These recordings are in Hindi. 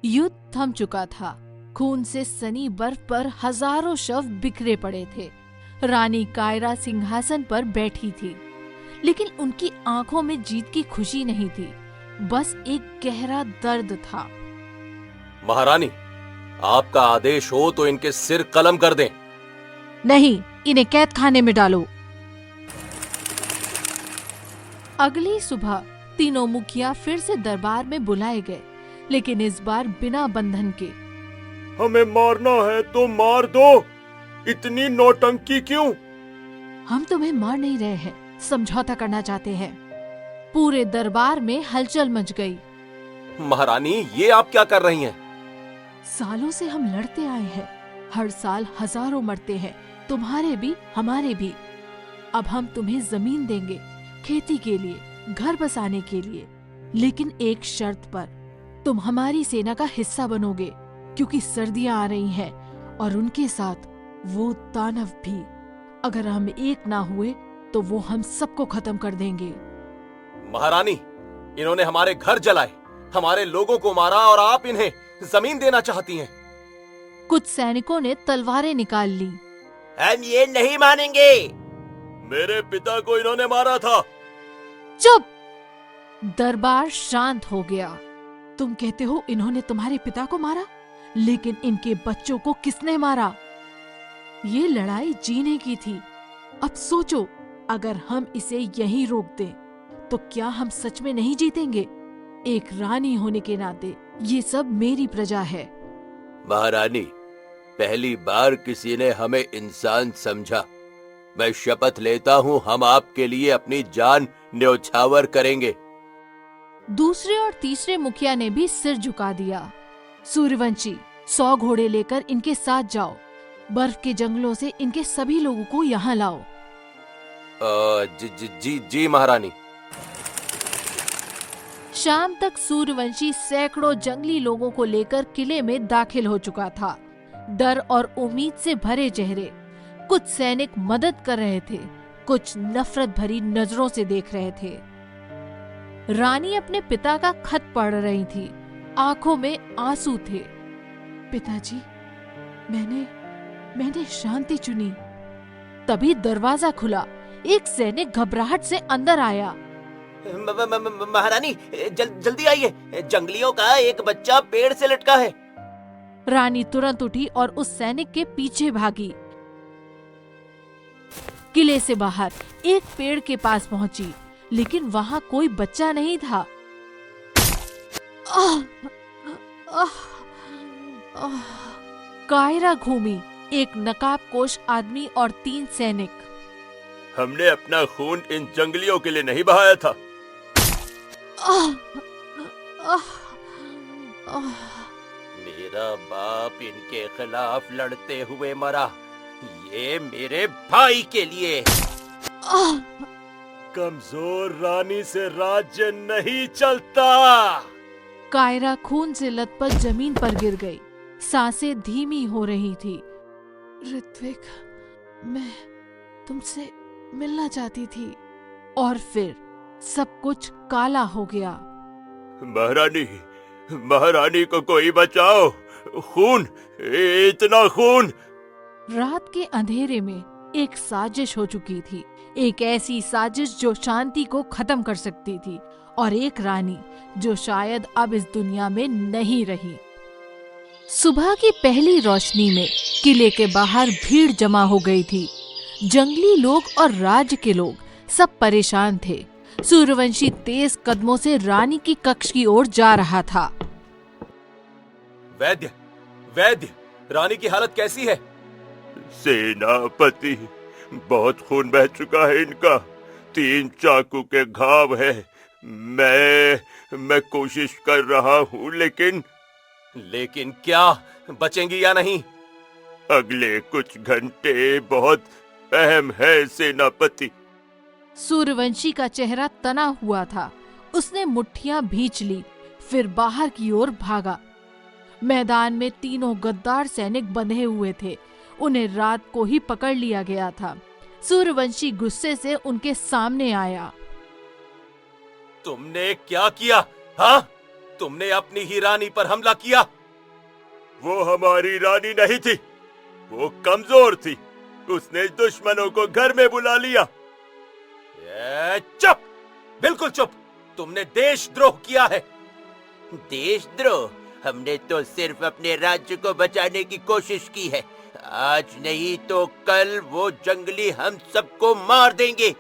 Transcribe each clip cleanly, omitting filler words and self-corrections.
युद्ध थम चुका था। खून से सनी बर्फ पर हजारों शव बिखरे पड़े थे। रानी कायरा सिंहासन पर बैठी थी, लेकिन उनकी आंखों में जीत की खुशी नहीं थी, बस एक गहरा दर्द था। महारानी, आपका आदेश हो तो इनके सिर कलम कर दें। नहीं, इन्हें कैद खाने में डालो। अगली सुबह तीनों मुखिया फिर से दरबार में बुलाए गए, लेकिन इस बार बिना बंधन के। हमें मारना है तो मार दो, इतनी नौटंकी क्यों? हम तुम्हें मार नहीं रहे हैं, समझौता करना चाहते हैं। पूरे दरबार में हलचल मच गई। महारानी, ये आप क्या कर रही हैं? सालों से हम लड़ते आए हैं, हर साल हजारों मरते हैं, तुम्हारे भी हमारे भी। अब हम तुम्हें जमीन देंगे, खेती के लिए, घर बसाने के लिए, लेकिन एक शर्त पर। तुम हमारी सेना का हिस्सा बनोगे, क्योंकि सर्दियां आ रही हैं और उनके साथ वो दानव भी। अगर हम एक ना हुए तो वो हम सबको खत्म कर देंगे। महारानी, इन्होंने हमारे घर जलाए, हमारे लोगों को मारा और आप इन्हें जमीन देना चाहती हैं। कुछ सैनिकों ने तलवारें निकाल ली। हम ये नहीं मानेंगे। मेरे पिता को इन्होंने मारा था। चुप! दरबार शांत हो गया। तुम कहते हो इन्होंने तुम्हारे पिता को मारा, लेकिन इनके बच्चों को किसने मारा? ये लड़ाई जीने की थी। अब सोचो, अगर हम इसे यहीं रोक दें, तो क्या हम सच में नहीं जीतेंगे? एक रानी होने के नाते ये सब मेरी प्रजा है। महारानी, पहली बार किसी ने हमें इंसान समझा। मैं शपथ लेता हूँ हम आपके लिए अपनी जान न्योछावर करेंगे। दूसरे और तीसरे मुखिया ने भी सिर झुका दिया। सूर्यवंशी, 100 घोड़े लेकर इनके साथ जाओ। बर्फ के जंगलों से इनके सभी लोगों को यहाँ लाओ। जी महारानी। शाम तक सूर्यवंशी सैकड़ों जंगली लोगों को लेकर किले में दाखिल हो चुका था। डर और उम्मीद से भरे चेहरे। कुछ सैनिक मदद कर रहे थे, कुछ नफरत भरी नजरों से देख रहे थे। रानी अपने पिता का खत पढ़ रही थी, आंखों में आंसू थे। पिताजी, मैंने शांति चुनी। तभी दरवाजा खुला। एक सैनिक घबराहट से अंदर आया। महारानी, जल्दी आइए, जंगलियों का एक बच्चा पेड़ से लटका है। रानी तुरंत उठी और उस सैनिक के पीछे भागी। किले से बाहर एक पेड़ के पास पहुंची, लेकिन वहां कोई बच्चा नहीं था। कायरा घूमी, एक नकाबपोश आदमी और 3 सैनिक। हमने अपना खून इन जंगलियों के लिए नहीं बहाया था। मेरा बाप इनके खिलाफ लड़ते हुए मरा, ये मेरे भाई के लिए। कमजोर रानी से राज्य नहीं चलता। कायरा खून से लथपथ जमीन पर गिर गई। सांसें धीमी हो रही थी। ऋत्विक, मैं तुमसे मिलना चाहती थी। और फिर सब कुछ काला हो गया। महारानी को कोई बचाओ, खून, इतना खून। रात के अंधेरे में एक साजिश हो चुकी थी, एक ऐसी साजिश जो शांति को खत्म कर सकती थी, और एक रानी जो शायद अब इस दुनिया में नहीं रही। सुबह की पहली रोशनी में किले के बाहर भीड़ जमा हो गई थी। जंगली लोग और राज्य के लोग सब परेशान थे। सूर्यवंशी तेज कदमों से रानी की कक्ष की ओर जा रहा था। वैद्य, रानी की हालत कैसी है? सेनापति, बहुत खून बह चुका है इनका। 3 चाकू के घाव है। मैं कोशिश कर रहा हूँ, लेकिन क्या बचेंगी या नहीं? अगले कुछ घंटे बहुत अहम है सेनापति। सूर्यवंशी का चेहरा तना हुआ था। उसने मुट्ठियां भींच ली, फिर बाहर की ओर भागा। मैदान में तीनों गद्दार सैनिक बंधे हुए थे। उन्हें रात को ही पकड़ लिया गया था। सूर्यवंशी गुस्से से उनके सामने आया। तुमने क्या किया? हाँ? तुमने अपनी ही रानी पर हमला किया। वो हमारी रानी नहीं थी, वो कमजोर थी। उसने दुश्मनों को घर में बुला लिया। चुप, बिल्कुल चुप। तुमने देशद्रोह किया है। देशद्रोह? हमने तो सिर्फ अपने राज्य को बचाने की कोशिश की है। आज नहीं तो कल वो जंगली हम सबको मार देंगे।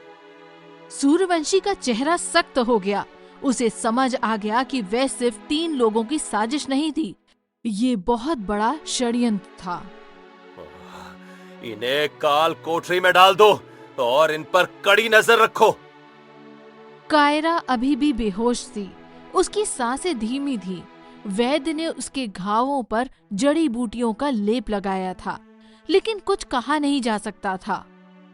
सूर्यवंशी का चेहरा सख्त हो गया। उसे समझ आ गया कि वह सिर्फ 3 लोगों की साजिश नहीं थी, ये बहुत बड़ा षड्यंत्र था। इन्हें काल कोठरी में डाल दो और इन पर कड़ी नजर रखो। कायरा अभी भी बेहोश थी, उसकी सांसें धीमी थी। वैद्य ने उसके घावों पर जड़ी बूटियों का लेप लगाया था, लेकिन कुछ कहा नहीं जा सकता था।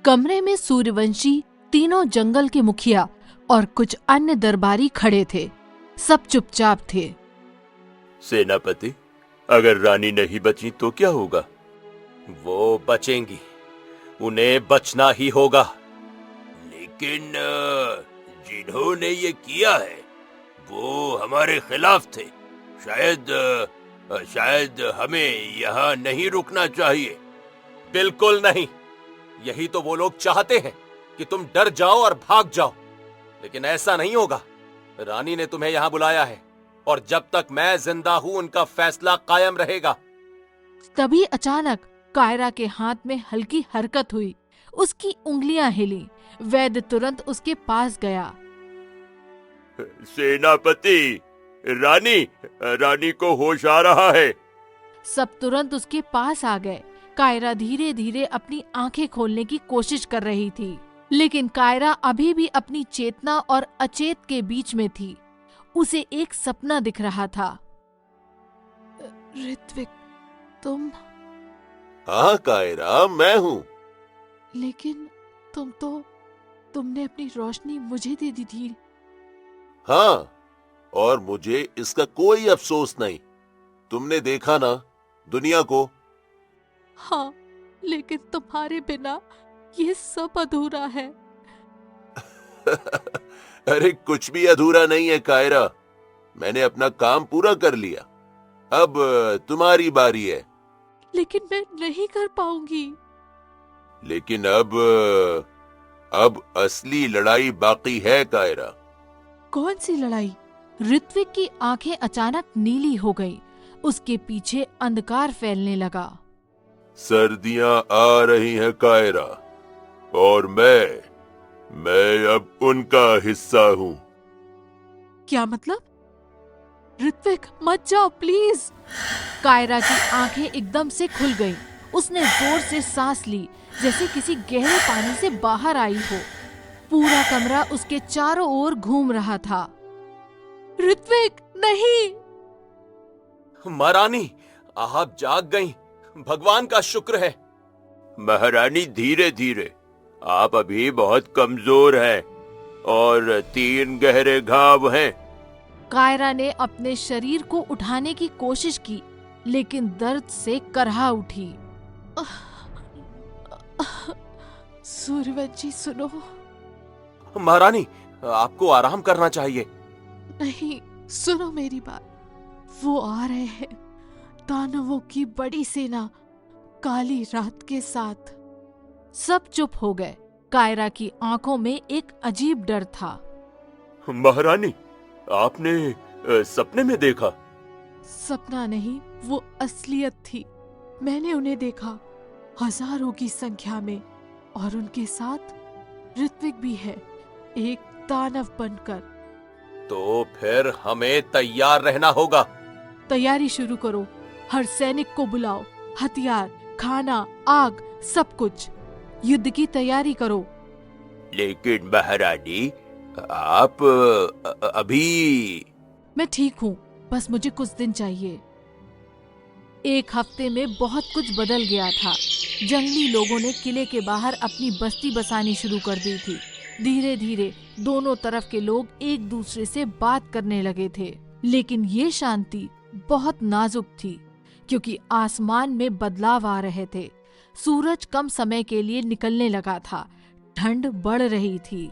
कमरे में सूर्यवंशी, तीनों जंगल के मुखिया और कुछ अन्य दरबारी खड़े थे। सब चुपचाप थे। सेनापति, अगर रानी नहीं बची तो क्या होगा? वो बचेंगी, उन्हें बचना ही होगा। लेकिन जिन्होंने ये किया है वो हमारे खिलाफ थे। शायद हमें यहाँ नहीं रुकना चाहिए। बिल्कुल नहीं। यही तो वो लोग चाहते हैं कि तुम डर जाओ और भाग जाओ, लेकिन ऐसा नहीं होगा। रानी ने तुम्हें यहाँ बुलाया है और जब तक मैं जिंदा हूँ उनका फैसला कायम रहेगा। तभी अचानक कायरा के हाथ में हल्की हरकत हुई। उसकी उंगलियां हिली। वैद्य तुरंत उसके पास गया। सेनापति, रानी को होश आ रहा है। सब तुरंत उसके पास आ गए। कायरा धीरे धीरे अपनी आंखें खोलने की कोशिश कर रही थी, लेकिन कायरा अभी भी अपनी चेतना और अचेत के बीच में थी। उसे एक सपना दिख रहा था। ऋत्विक, तुम? हाँ कायरा, मैं हूँ। लेकिन तुमने अपनी रोशनी मुझे दे दी थी। हाँ, और मुझे इसका कोई अफसोस नहीं। तुमने देखा ना दुनिया को। हाँ, लेकिन तुम्हारे बिना ये सब अधूरा है। अरे कुछ भी अधूरा नहीं है कायरा। मैंने अपना काम पूरा कर लिया। अब तुम्हारी बारी है। लेकिन मैं नहीं कर पाऊंगी। लेकिन अब असली लड़ाई बाकी है कायरा। कौन सी लड़ाई? ऋत्विक की आंखें अचानक नीली हो गईं। उसके पीछे अंधकार फैलने लगा। सर्दियां आ रही हैं कायरा, और मैं अब उनका हिस्सा हूँ। क्या मतलब? ऋत्विक, मत जाओ प्लीज। कायरा की आंखें एकदम से खुल गईं। उसने जोर से सांस ली, जैसे किसी गहरे पानी से बाहर आई हो। पूरा कमरा उसके चारों ओर घूम रहा था। ऋत्विक, नहीं! महारानी, आप जाग गईं। भगवान का शुक्र है। महारानी, धीरे धीरे। आप अभी बहुत कमजोर हैं और 3 गहरे घाव हैं। कायरा ने अपने शरीर को उठाने की कोशिश की, लेकिन दर्द से करहा उठी। सूर्यवंशी, सुनो। महारानी, आपको आराम करना चाहिए। नहीं, सुनो मेरी बात। वो आ रहे हैं, दानवों की बड़ी सेना, काली रात के साथ। सब चुप हो गए। कायरा की आंखों में एक अजीब डर था। महारानी, आपने सपने में देखा? सपना नहीं, वो असलियत थी। मैंने उन्हें देखा, हजारों की संख्या में, और उनके साथ ऋत्विक भी है, एक दानव बनकर। तो फिर हमें तैयार रहना होगा। तैयारी शुरू करो। हर सैनिक को बुलाओ। हथियार, खाना, आग, सब कुछ। युद्ध की तैयारी करो। लेकिन महारानी, आप अभी... मैं ठीक हूँ, बस मुझे कुछ दिन चाहिए। 1 हफ्ते में बहुत कुछ बदल गया था। जंगली लोगों ने किले के बाहर अपनी बस्ती बसानी शुरू कर दी थी। धीरे धीरे दोनों तरफ के लोग एक दूसरे से बात करने लगे थे, लेकिन ये शांति बहुत नाजुक थी, क्योंकि आसमान में बदलाव आ रहे थे। सूरज कम समय के लिए निकलने लगा था। ठंड बढ़ रही थी।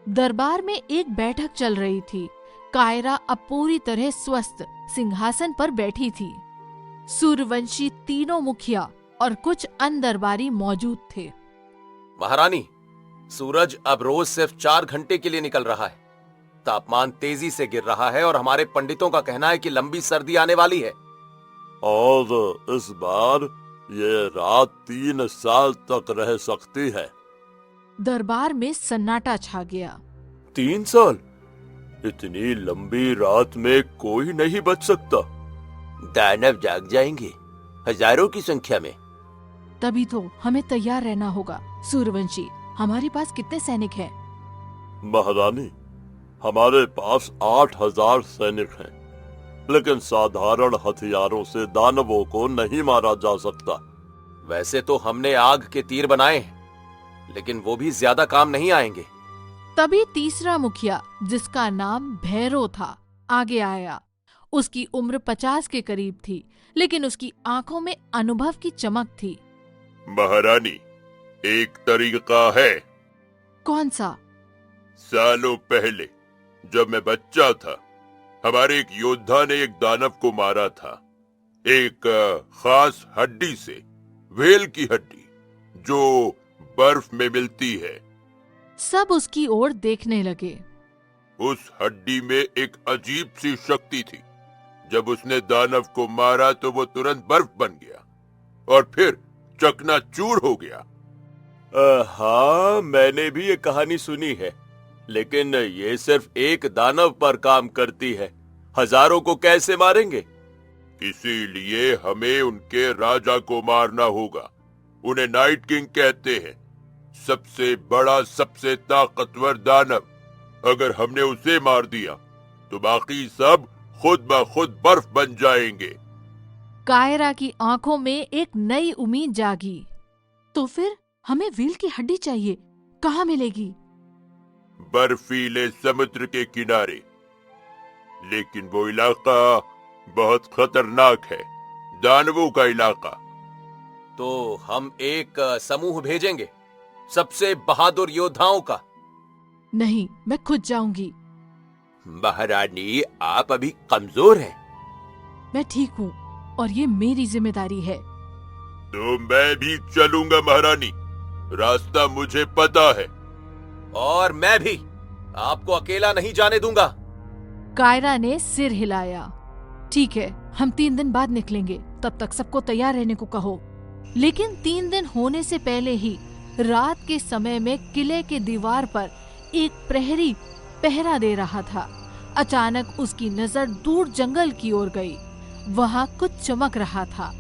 दरबार में एक बैठक चल रही थी। कायरा अब पूरी तरह स्वस्थ सिंहासन पर बैठी थी। सूर्यवंशी तीनों मुखिया और कुछ अंदरबारी मौजूद थे। महारानी, सूरज अब रोज सिर्फ 4 घंटे के लिए निकल रहा है। तापमान तेजी से गिर रहा है और हमारे पंडितों का कहना है कि लंबी सर्दी आने वाली है। और इस बार ये रात 3 साल तक रह सकती है। दरबार में सन्नाटा छा गया। 3 साल? इतनी लंबी रात में कोई नहीं बच सकता। दानव जाग जाएंगे, हजारों की संख्या में। तभी तो हमें तैयार रहना होगा। सूर्यवंशी, हमारे पास कितने सैनिक हैं? महारानी, हमारे पास 8000 सैनिक हैं, लेकिन साधारण हथियारों से दानवों को नहीं मारा जा सकता। वैसे तो हमने आग के तीर बनाए हैं, लेकिन वो भी ज्यादा काम नहीं आएंगे। तभी तीसरा मुखिया, जिसका नाम भैरव था, आगे आया। उसकी उम्र 50 के करीब थी, लेकिन उसकी आंखों में अनुभव की चमक थी। महारानी, एक तरीका है। कौन सा? सालों पहले जब मैं बच्चा था, हमारे एक योद्धा ने एक दानव को मारा था। एक खास हड्डी से, व्हेल की हड्डी, जो बर्फ में मिलती है। सब उसकी ओर देखने लगे। उस हड्डी में एक अजीब सी शक्ति थी। जब उसने दानव को मारा तो वो तुरंत बर्फ बन गया और फिर चकनाचूर हो गया। हाँ, मैंने भी ये कहानी सुनी है, लेकिन ये सिर्फ एक दानव पर काम करती है। हजारों को कैसे मारेंगे? इसीलिए हमें उनके राजा को मारना होगा। उन्हें नाइट किंग कहते हैं, सबसे बड़ा, सबसे ताकतवर दानव। अगर हमने उसे मार दिया तो बाकी सब खुद ब खुद बर्फ बन जाएंगे। कायरा की आंखों में एक नई उम्मीद जागी। तो फिर हमें व्हेल की हड्डी चाहिए, कहाँ मिलेगी? बर्फीले समुद्र के किनारे, लेकिन वो इलाका बहुत खतरनाक है, दानवों का इलाका। तो हम एक समूह भेजेंगे, सबसे बहादुर योद्धाओं का। नहीं, मैं खुद जाऊंगी। महारानी, आप अभी कमजोर हैं। मैं ठीक हूँ और ये मेरी जिम्मेदारी है। तो मैं भी चलूंगा महारानी, रास्ता मुझे पता है। और मैं भी आपको अकेला नहीं जाने दूंगा। कायरा ने सिर हिलाया। ठीक है, हम 3 दिन बाद निकलेंगे, तब तक सबको तैयार रहने को कहो। लेकिन 3 दिन होने से पहले ही रात के समय में किले के दीवार पर एक प्रहरी पहरा दे रहा था। अचानक उसकी नजर दूर जंगल की ओर गई। वहाँ कुछ चमक रहा था,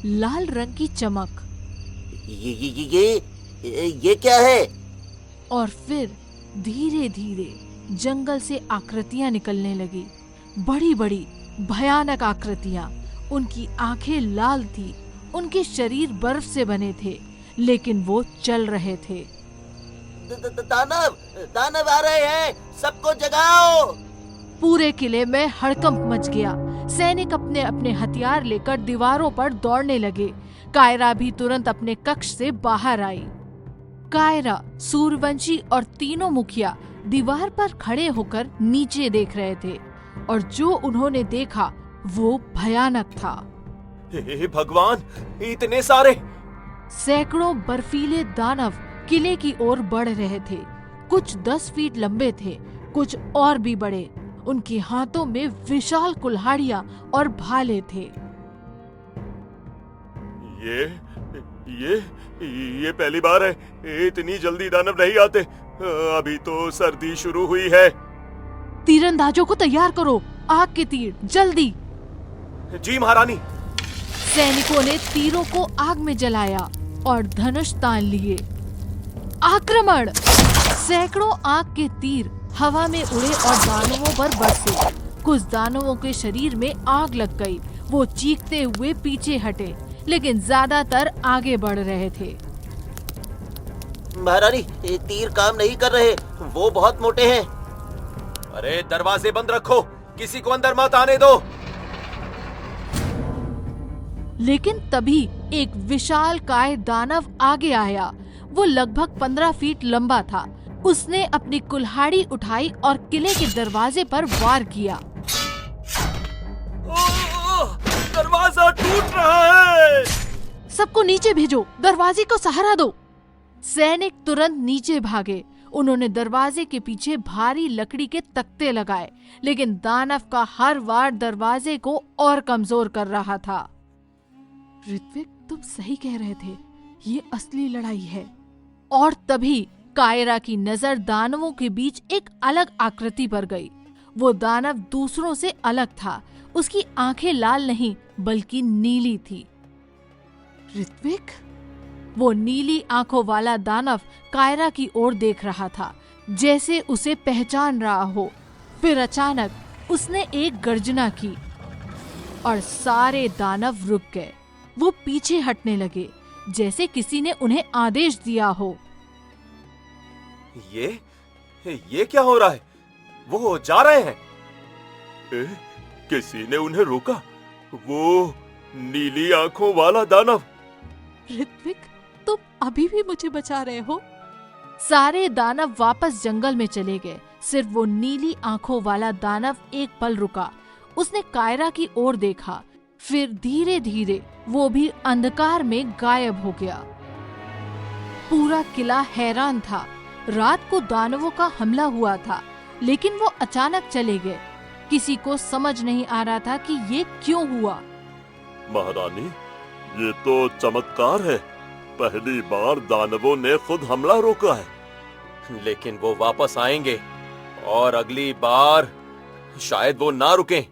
लाल रंग की चमक। ये क्या है? और फिर धीरे धीरे जंगल से आकृतियां निकलने लगी, बड़ी बड़ी भयानक आकृतियां। उनकी आंखें लाल थी, उनके शरीर बर्फ से बने थे, लेकिन वो चल रहे थे। दानव आ रहे हैं, सबको जगाओ। पूरे किले में हड़कंप मच गया। सैनिक अपने अपने हथियार लेकर दीवारों पर दौड़ने लगे। कायरा भी तुरंत अपने कक्ष से बाहर आई। कायरा, सूर्यवंशी और तीनों मुखिया दीवार पर खड़े होकर नीचे देख रहे थे, और जो उन्होंने देखा वो भयानक था। हे भगवान, इतने सारे! सैकड़ों बर्फीले दानव किले की ओर बढ़ रहे थे। कुछ 10 फीट लंबे थे, कुछ और भी बड़े। उनके हाथों में विशाल कुल्हाड़ियां और भाले थे। ये पहली बार है, इतनी जल्दी दानव नहीं आते। अभी तो सर्दी शुरू हुई है। तीरंदाजों को तैयार करो, आग के तीर, जल्दी। जी महारानी। सैनिकों ने तीरों को आग में जलाया और धनुष तान लिए। आक्रमण! सैकड़ों आग के तीर हवा में उड़े और दानवों पर बरसे। कुछ दानवों के शरीर में आग लग गई। वो चीखते हुए पीछे हटे, लेकिन ज्यादातर आगे बढ़ रहे थे। महारानी, तीर काम नहीं कर रहे, वो बहुत मोटे हैं। अरे दरवाजे बंद रखो, किसी को अंदर मत आने दो। लेकिन तभी एक विशाल काय दानव आगे आया। वो लगभग 15 फीट लंबा था। उसने अपनी कुल्हाड़ी उठाई और किले के दरवाजे पर वार किया। दरवाजा टूट रहा है। सबको नीचे भेजो, दरवाजे को सहारा दो। सैनिक तुरंत नीचे भागे। उन्होंने दरवाजे के पीछे भारी लकड़ी के तख्ते लगाए, लेकिन दानव का हर वार दरवाजे को और कमजोर कर रहा था। ऋत्विक, तुम सही कह रहे थे, ये असली लड़ाई है। और तभी कायरा की नजर दानवों के बीच एक अलग आकृति पर गई। वो दानव दूसरों से अलग था। उसकी आंखें लाल नहीं बल्कि नीली थी। ऋत्विक, वो नीली आंखों वाला दानव कायरा की ओर देख रहा था, जैसे उसे पहचान रहा हो। फिर अचानक उसने एक गर्जना की और सारे दानव रुक गए। वो पीछे हटने लगे, जैसे किसी ने उन्हें आदेश दिया हो। ये क्या हो रहा है? वो जा रहे हैं। किसी ने उन्हें रोका। वो नीली आंखों वाला दानव। ऋत्विक, तुम अभी भी मुझे बचा रहे हो? सारे दानव वापस जंगल में चले गए। सिर्फ वो नीली आंखों वाला दानव एक पल रुका। उसने कायरा की ओर देखा, फिर धीरे धीरे वो भी अंधकार में गायब हो गया। पूरा किला हैरान था। रात को दानवों का हमला हुआ था, लेकिन वो अचानक चले गए। किसी को समझ नहीं आ रहा था कि ये क्यों हुआ। महारानी, ये तो चमत्कार है। पहली बार दानवों ने खुद हमला रोका है। लेकिन वो वापस आएंगे और अगली बार शायद वो ना रुकें।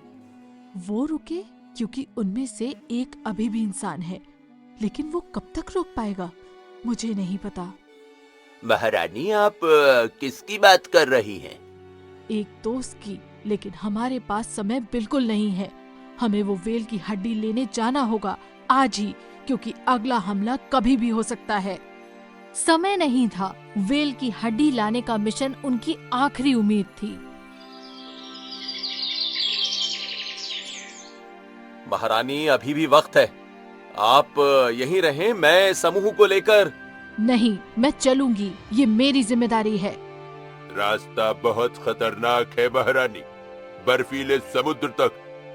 वो रुके क्योंकि उनमें से एक अभी भी इंसान है, लेकिन वो कब तक रोक पाएगा मुझे नहीं पता। महारानी, आप किसकी बात कर रही हैं? एक दोस्त की, लेकिन हमारे पास समय बिल्कुल नहीं है। हमें वो वेल की हड्डी लेने जाना होगा आज ही, क्योंकि अगला हमला कभी भी हो सकता है। समय नहीं था। वेल की हड्डी लाने का मिशन उनकी आखिरी उम्मीद थी। महारानी, अभी भी वक्त है। आप यहीं रहें, मैं समूह को लेकर। नहीं, मैं चलूंगी। ये मेरी जिम्मेदारी है। रास्ता बहुत खतरनाक है महारानी। बर्फीले समुद्र तक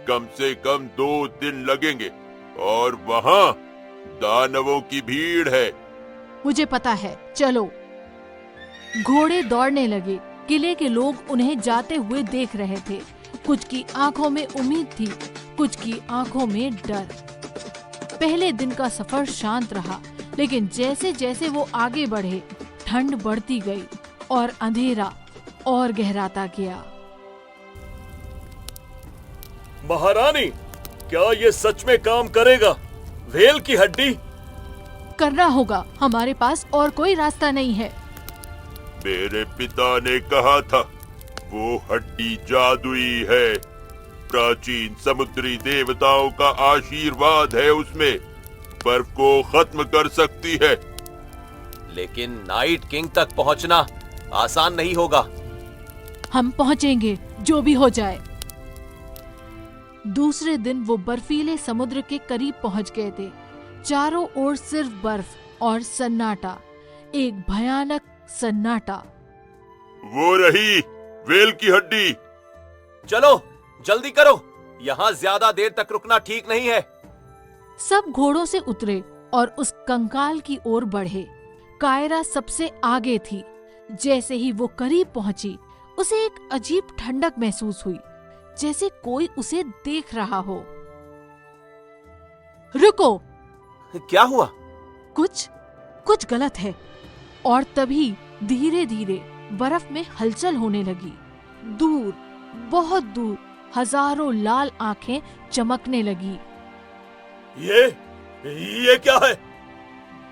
कम से कम 2 दिन लगेंगे और वहाँ दानवों की भीड़ है। मुझे पता है, चलो। घोड़े दौड़ने लगे। किले के लोग उन्हें जाते हुए देख रहे थे। कुछ की आंखों में उम्मीद थी, कुछ की आंखों में डर। पहले दिन का सफर शांत रहा, लेकिन जैसे जैसे वो आगे बढ़े, ठंड बढ़ती गई और अंधेरा और गहराता गया। महारानी, क्या ये सच में काम करेगा? वेल की हड्डी? करना होगा। हमारे पास और कोई रास्ता नहीं है। मेरे पिता ने कहा था, वो हड्डी जादुई है। प्राचीन समुद्री देवताओं का आशीर्वाद है उसमें। बर्फ को खत्म कर सकती है। लेकिन नाइट किंग तक पहुंचना आसान नहीं होगा। हम पहुंचेंगे, जो भी हो जाए। दूसरे दिन वो बर्फीले समुद्र के करीब पहुंच गए थे। चारों ओर सिर्फ बर्फ और सन्नाटा, एक भयानक सन्नाटा। वो रही वेल की हड्डी। चलो जल्दी करो, यहाँ ज्यादा देर तक रुकना ठीक नहीं है। सब घोड़ों से उतरे और उस कंकाल की ओर बढ़े। कायरा सबसे आगे थी। जैसे ही वो करीब पहुंची, उसे एक अजीब ठंडक महसूस हुई, जैसे कोई उसे देख रहा हो। रुको! क्या हुआ? कुछ गलत है। और तभी धीरे धीरे बर्फ में हलचल होने लगी। दूर, बहुत दूर, हजारों लाल आंखें चमकने लगी। ये क्या है?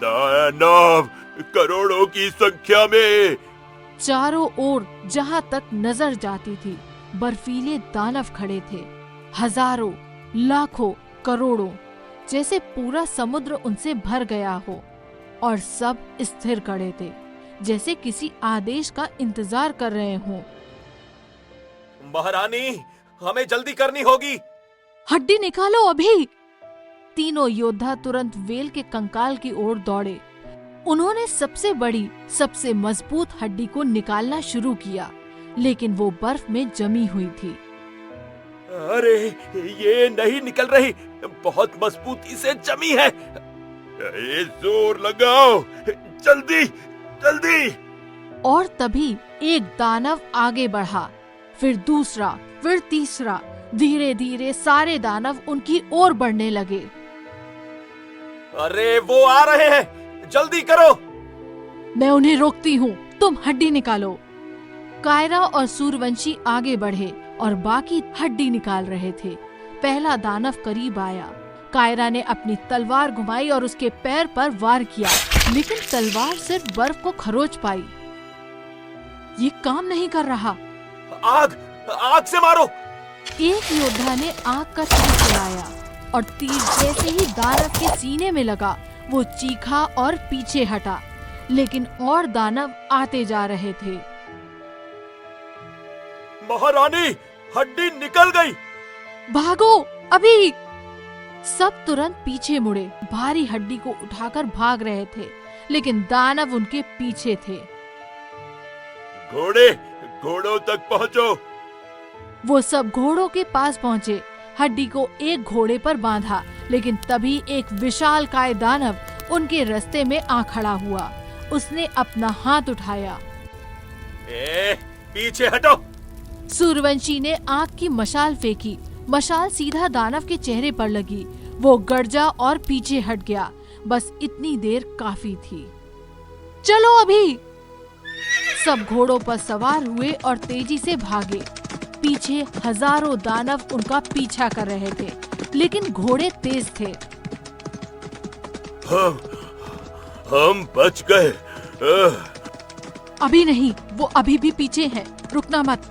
दानव करोड़ों की संख्या में। चारों ओर जहां तक नजर जाती थी, बर्फीले दानव खड़े थे। हजारों, लाखों, करोड़ों, जैसे पूरा समुद्र उनसे भर गया हो। और सब स्थिर खड़े थे, जैसे किसी आदेश का इंतजार कर रहे हों। महारानी, हमें जल्दी करनी होगी। हड्डी निकालो अभी! तीनों योद्धा तुरंत वेल के कंकाल की ओर दौड़े। उन्होंने सबसे बड़ी, सबसे मजबूत हड्डी को निकालना शुरू किया, लेकिन वो बर्फ में जमी हुई थी। अरे ये नहीं निकल रही, बहुत मजबूती से जमी है। ये जोर लगाओ, जल्दी जल्दी। और तभी एक दानव आगे बढ़ा, फिर दूसरा, फिर तीसरा। धीरे धीरे सारे दानव उनकी ओर बढ़ने लगे। अरे वो आ रहे हैं, जल्दी करो। मैं उन्हें रोकती हूँ, तुम हड्डी निकालो। कायरा और सूर्यवंशी आगे बढ़े और बाकी हड्डी निकाल रहे थे। पहला दानव करीब आया। कायरा ने अपनी तलवार घुमाई और उसके पैर पर वार किया, लेकिन तलवार सिर्फ बर्फ को खरोच पाई। ये काम नहीं कर रहा। आग, आग से मारो। एक योद्धा ने आग का तीर चलाया और तीर जैसे ही दानव के सीने में लगा, वो चीखा और पीछे हटा, लेकिन और दानव आते जा रहे थे। महारानी, हड्डी निकल गई। भागो अभी! सब तुरंत पीछे मुड़े, भारी हड्डी को उठाकर भाग रहे थे, लेकिन दानव उनके पीछे थे। घोड़े, घोड़ों तक पहुंचो। वो सब घोड़ों के पास पहुंचे, हड्डी को एक घोड़े पर बांधा, लेकिन तभी एक विशालकाय दानव उनके रास्ते में आ खड़ा हुआ। उसने अपना हाथ उठाया। पीछे हटो। सूर्यवंशी ने आग की मशाल फेंकी। मशाल सीधा दानव के चेहरे पर लगी। वो गरजा और पीछे हट गया। बस इतनी देर काफी थी। चलो अभी! सब घोड़ों पर सवार हुए और तेजी से भागे। पीछे हजारों दानव उनका पीछा कर रहे थे, लेकिन घोड़े तेज थे। हम बच गए। अभी नहीं, वो अभी भी पीछे हैं, रुकना मत।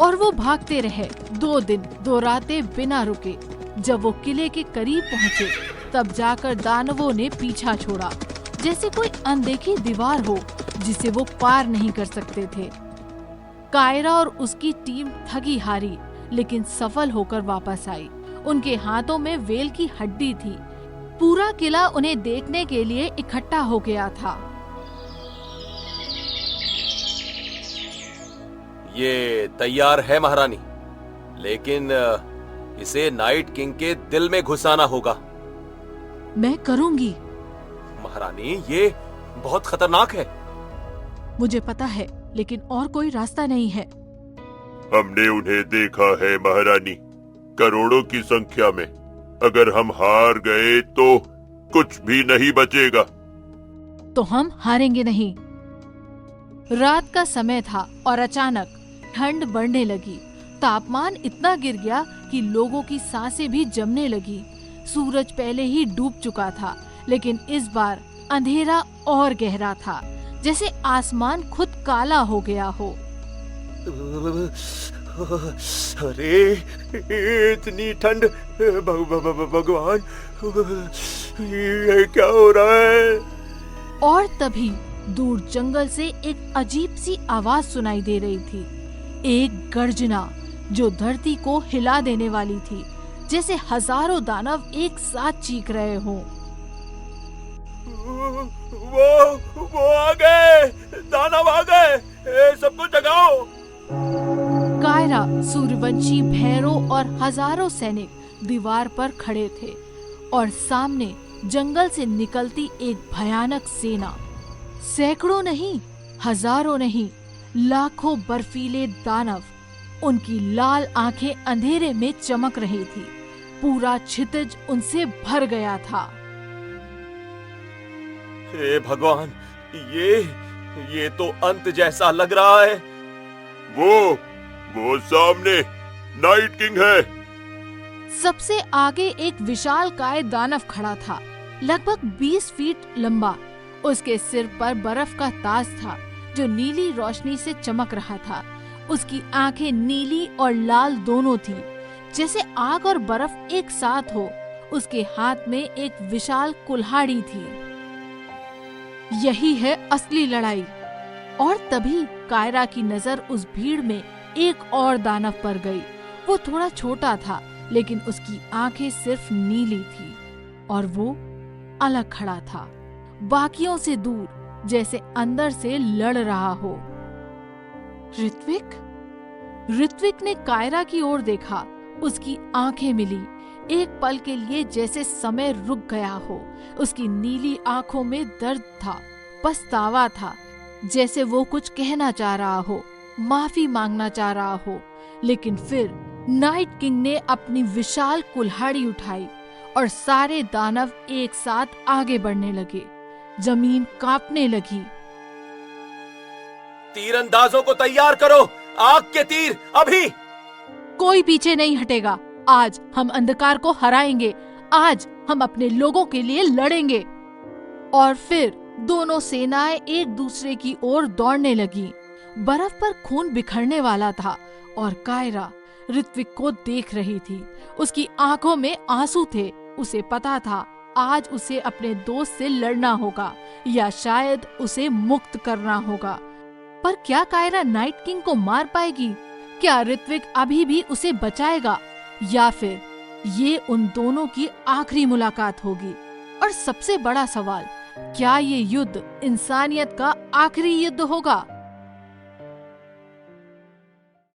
और वो भागते रहे 2 दिन 2 रातें बिना रुके। जब वो किले के करीब पहुँचे, तब जाकर दानवों ने पीछा छोड़ा, जैसे कोई अनदेखी दीवार हो जिसे वो पार नहीं कर सकते थे। कायरा और उसकी टीम थकी हारी, लेकिन सफल होकर वापस आई। उनके हाथों में वेल की हड्डी थी। पूरा किला उन्हें देखने के लिए इकट्ठा हो गया था। ये तैयार है महारानी, लेकिन इसे नाइट किंग के दिल में घुसाना होगा। मैं करूंगी। महारानी, ये बहुत खतरनाक है। मुझे पता है, लेकिन और कोई रास्ता नहीं है। हमने उन्हें देखा है महारानी, करोड़ों की संख्या में। अगर हम हार गए तो कुछ भी नहीं बचेगा। तो हम हारेंगे नहीं। रात का समय था और अचानक ठंड बढ़ने लगी। तापमान इतना गिर गया कि लोगों की सांसें भी जमने लगी। सूरज पहले ही डूब चुका था, लेकिन इस बार अंधेरा और गहरा था, जैसे आसमान खुद काला हो गया हो। अरे इतनी ठंड, भगवान, ये क्या हो रहा है? और तभी दूर जंगल से एक अजीब सी आवाज सुनाई दे रही थी। एक गर्जना जो धरती को हिला देने वाली थी, जैसे हजारों दानव एक साथ चीख रहे हों। वो आ गए, दानव आ गए, सबको जगाओ। कायरा, सूर्यवंशी, भैरव और हजारों सैनिक दीवार पर खड़े थे और सामने जंगल से निकलती एक भयानक सेना। सैकड़ों नहीं, हजारों नहीं, लाखों बर्फीले दानव। उनकी लाल आंखें अंधेरे में चमक रही थी। पूरा क्षितिज उनसे भर गया था। हे भगवान, ये तो अंत जैसा लग रहा है। वो सामने नाइट किंग है। सबसे आगे एक विशालकाय दानव खड़ा था, लगभग 20 फीट लंबा। उसके सिर पर बर्फ का ताज था जो नीली रोशनी से चमक रहा था। उसकी आंखें नीली और लाल दोनों थी, जैसे आग और बर्फ एक साथ हो। उसके हाथ में एक विशाल कुल्हाड़ी थी। यही है असली लड़ाई। और तभी कायरा की नजर उस भीड़ में एक और दानव पर गई। वो थोड़ा छोटा था, लेकिन उसकी आंखें सिर्फ नीली थी और वो अलग खड़ा था। बाकियों से दूर, जैसे अंदर से लड़ रहा हो। ऋत्विक? ऋत्विक ने कायरा की ओर देखा। उसकी आंखें मिली। एक पल के लिए जैसे समय रुक गया हो। उसकी नीली आंखों में दर्द था, पछतावा था, जैसे वो कुछ कहना चाह रहा हो, माफी मांगना चाह रहा हो। लेकिन फिर नाइट किंग ने अपनी विशाल कुल्हाड़ी उठाई और सारे दानव एक साथ आगे बढ़ने लगे। जमीन कांपने लगी। तीरंदाजों को तैयार करो, आग के तीर अभी। कोई पीछे नहीं हटेगा। आज हम अंधकार को हराएंगे। आज हम अपने लोगों के लिए लड़ेंगे। और फिर दोनों सेनाएं एक दूसरे की ओर दौड़ने लगी। बर्फ पर खून बिखरने वाला था और कायरा ऋत्विक को देख रही थी। उसकी आंखों में आंसू थे। उसे पता था आज उसे अपने दोस्त से लड़ना होगा या शायद उसे मुक्त करना होगा। पर क्या कायरा नाइट किंग को मार पाएगी? क्या ऋत्विक अभी भी उसे बचाएगा? या फिर ये उन दोनों की आखिरी मुलाकात होगी? और सबसे बड़ा सवाल, क्या ये युद्ध इंसानियत का आखिरी युद्ध होगा?